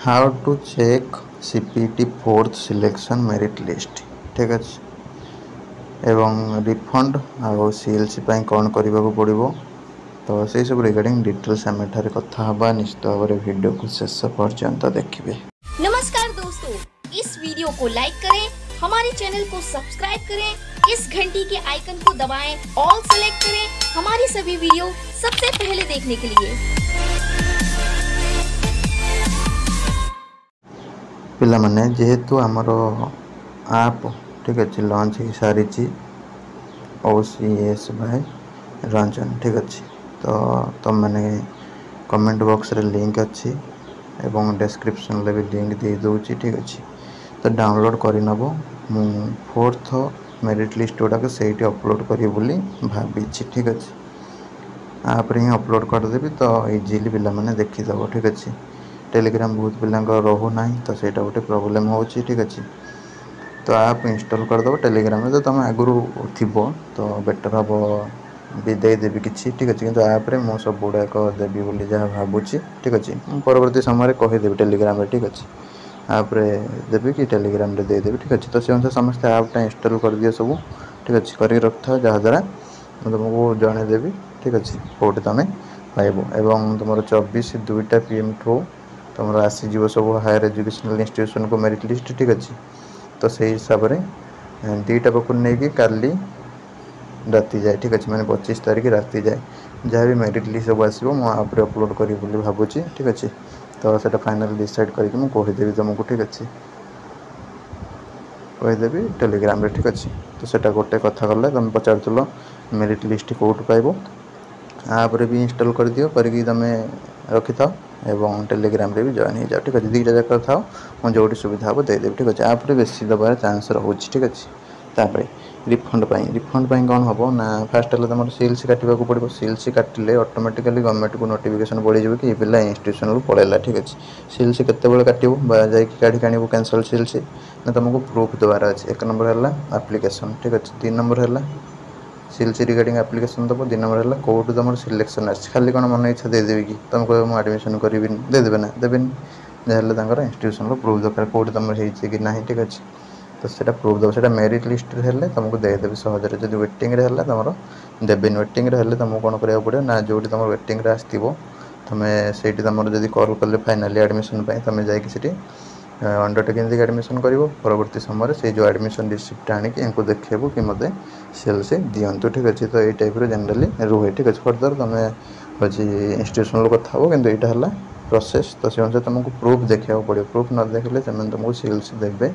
How to check CPT fourth selection merit list ठीक अच्छे एवं रिफंड आउ सीएलसी कौन करने को पड़ो तो से सब रिगार्डिंग डिटेल्स आम एठारे कथा हवा निश्चित भाव में वीडियो को शेष पर्यंत देखिए। नमस्कार दोस्तों, इस वीडियो को लाइक करें, हमारे चैनल को सब्सक्राइब करें, इस घंटी के आइकन को दबाएं, ऑल सेलेक्ट करें हमारी सभी वीडियो सबसे पहले देखने के लिए। पिला माने जेहेतु आमर आप ठीक अच्छे लॉन्च हो सारी OCS बाय रंजन ठीक अच्छे तो तुम मैंने कमेंट बॉक्स रे लिंक अच्छी एवं डिस्क्रिप्शन भी लिंक दे दूची ठीक अच्छे तो डाउनलोड कर नब मु फोर्थ मेरिट लिस्ट गुड़ाक से अपलोड करी बोली भावी ठीक अच्छे आप ही अपलोड करदेवी तो इजिली पिला माने देखीदेव ठीक अच्छे। टेलीग्राम बहुत पिला रोना तो सहीटा गोटे प्रोब्लेम हो ठीक अच्छे तो आप इंस्टॉल करदेव टेलीग्राम में तो तुम आगुरी थी तो बेटर हम भी देदेवी कि ठीक अच्छे कि आप्रे मु सब गुड़ाक देवी बोली जहाँ भावुँ ठीक अच्छे परवर्ती समय कहीदेवी टेलीग्राम ठीक अच्छे आप्रे देवी कि टेलीग्राम देदेवी ठीक अच्छे तो से अनुसार समस्त आप्टा इंस्टॉल कर दिए सब ठीक अच्छे कर रखि था जहाँद्वारा तुमको जनईदेवी ठीक अच्छे कौटे तुम पाइब एवं तुम 24 PM ठू तुम आसीज सब हायर एजुकेशनल इंस्टीट्यूशन को मेरिट लिस्ट ठीक अच्छे तो से हिसाब से 2टा पाक नहीं काली राति जाए ठीक अच्छे मैंने 25 तारीख राति जाए जहाँ भी मेरिट लिस्ट सब आसो मुझे अपलोड करी भावुँ ठीक अच्छे तो से फाइनाल डिसाइड करके कहीदेवी तुमको ठीक अच्छे कहीदेवी टेलीग्राम ठीक अच्छे तो सेटा गोटे कथा गला तुम पचार मेरिट लिस्ट कौट पाइब आप्रे भी इंस्टॉल कर दियो करके तुम रखि था एवं टेलीग्राम रे भी जॉइन हो जाओ ठीक अच्छे 2टा जाक था मुझे जो सुविधा हम देदेवी ठीक अच्छे आप्रे बेसी दबार चांस रोचे ठीक अच्छे तापर रिफंड कौन हम ना फास्ट तुम सीएलसी काटा पड़ो सीएलसी काटिले ऑटोमेटिकली गवर्नमेंट को नोटिफिकेशन पड़ जाए कि पिला इंस्टीट्यूशन को पड़ेगा ठीक अच्छे सीएलसी केते काटू जाकि आनू कैंसल सीएलसी ना तुमको प्रूफ देवार अच्छे 1 नंबर है एप्लिकेशन ठीक अच्छे 3 नंबर है सीएलसी रिगार्डिंग एप्लिकेशन दब 2 नंबर है कौट तुम सिलेक्शन आस खाली कौन मन इच्छा देदेवी कि तुमको मुझे एडमिशन करी देदेवे ना देवेनि जहाँ इंस्टीट्यूशन प्रूफ दरकार कौट तुम कि ना ठीक अच्छे तो सेटा प्रूफ दब से मेरिट लिस्ट हेल्ले तुमको देदेवी सहजरे जब वेटिंग है तुम देवेनि वेटिंग हेल्ले तुमको कौन करा पड़ो ना जो तुम वेटिंग आसो तुम से तुम जब कल कले फाइनाली एडमिशन तुम जाकि अंडरटेकिंग एडमिशन कर परवर्ती समय से जो एडमिशन रिसिप्ट आणिकी इनको देखेबू कि मत सीएलसी दिंतु ठीक अच्छे तो ये टाइप जनरली रुहे ठीक अच्छे फर्दर तुम हूँ इंस्टीट्यूशन कथा हो कि यहाँ है प्रोसेस तो से अनुसार तुमको प्रूफ देखा पड़ो प्रूफ न देखले से तुमको सीएलसी देवे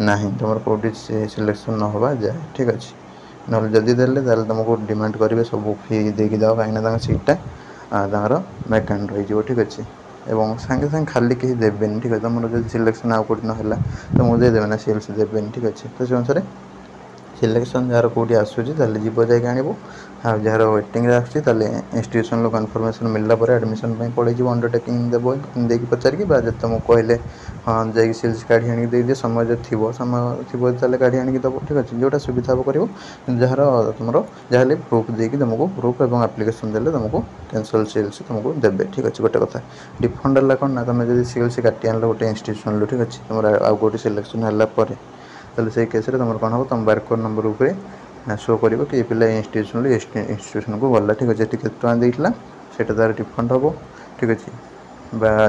ना तुम कौटी सिलेक्शन न होगा जाए ठीक अच्छे ना जदि देले तुमको डिमांड करेंगे सब फी देकी जाओ कहीं सीटा वैकेंट रही ठीक अच्छे एवं सांगे सांगे खाली कहीं देवेनि ठीक है तुम जो सिलेक्शन आउ कौटी ना तुमको देदेवे ना सीएलसी देवेनि ठीक अच्छे तो से अनुसार सिलेक्शन जार कौटी आसूँ जीव जाए आणव जार वेटिंग आसले इंस्टीट्यूशन कन्फर्मेशन मिलला एडमिशन पड़े अंडरटेकिंग देव देखिए पचारिकी जब तुमको कहले हाँ जा सीएलसी काढ़ी आनी दे समय जो थी समय थी काढ़ी आनी दब ठीक अच्छे जोटा सुविधा हम कर जार तुम जहाँ प्रूफ देकी तुमको प्रूफ और एप्लिकेशन देले तुमको कैंसल सीएलसी तुमको देवे ठीक अच्छे गोटे कथा रिफंड है कौन ना तुम जब सीएलसी काटी आन गोटे इंस्टीट्यूशन ठीक अच्छे तुम आउ गोटे सिलेक्शन है तो से केस तुम कौन हम तुम बारकोड नंबर उपर शो कर कि पिला इंस्टीट्यूशन को गला ठीक अच्छे केते टଙ୍କା देइथिला सेटा तार रिफंड हम ठीक अच्छे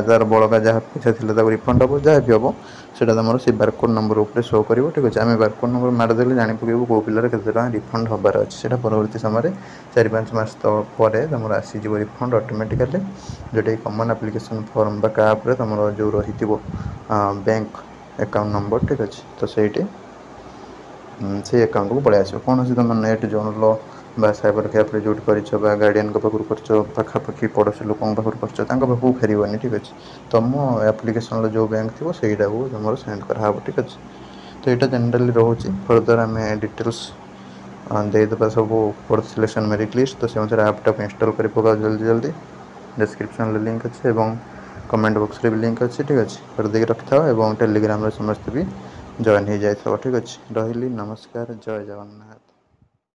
तार बड़का जहाँ पैसा थी रिफंड हम जहाँ भी हम सेटा तुम से बारकोड नंबर उपर शो कर ठीक अच्छे आम बारकोड नंबर मारिदेले जानी पकेबू कौ पिलार केते टଙ୍କା रिफंड हबार अच्छे सेटा परवर्ती समय 4-5 मास पर तुम आसीज रिफंड ऑटोमेटिकली जोटा कॉमन एप्लिकेशन फॉर्म काप्रे तुम जो रही बैंक अकाउंट नंबर ठीक अच्छे तो सहीटे से अकाउंट को पलि आस कौन से तुम नेट जर्नल साइबर कैफ्रे जो कर गार्डियन पाखु कर पाखापाखि पड़ोशी लोक पाखु फेरबनी ठीक अच्छे तुम एप्लिकेशन जो बैंक थी सहीटा को तुम सेंड करा ठीक अच्छे तो यहाँ जनरली रोचे फर्दर आम डिटेल्स देदेवा सब फोर्थ सिलेक्शन मेरिट लिस्ट तो से अनुसार आपटा इंस्टॉल कर पका जल्दी जल्दी डिस्क्रिप्शन लिंक अच्छे और कमेंट बॉक्स रे भी लिंक अच्छे ठीक अच्छे कर दे रखि था टेलीग्राम समस्त भी जॉइन हो जाए ठीक अच्छे रही नमस्कार जय जगन्नाथ।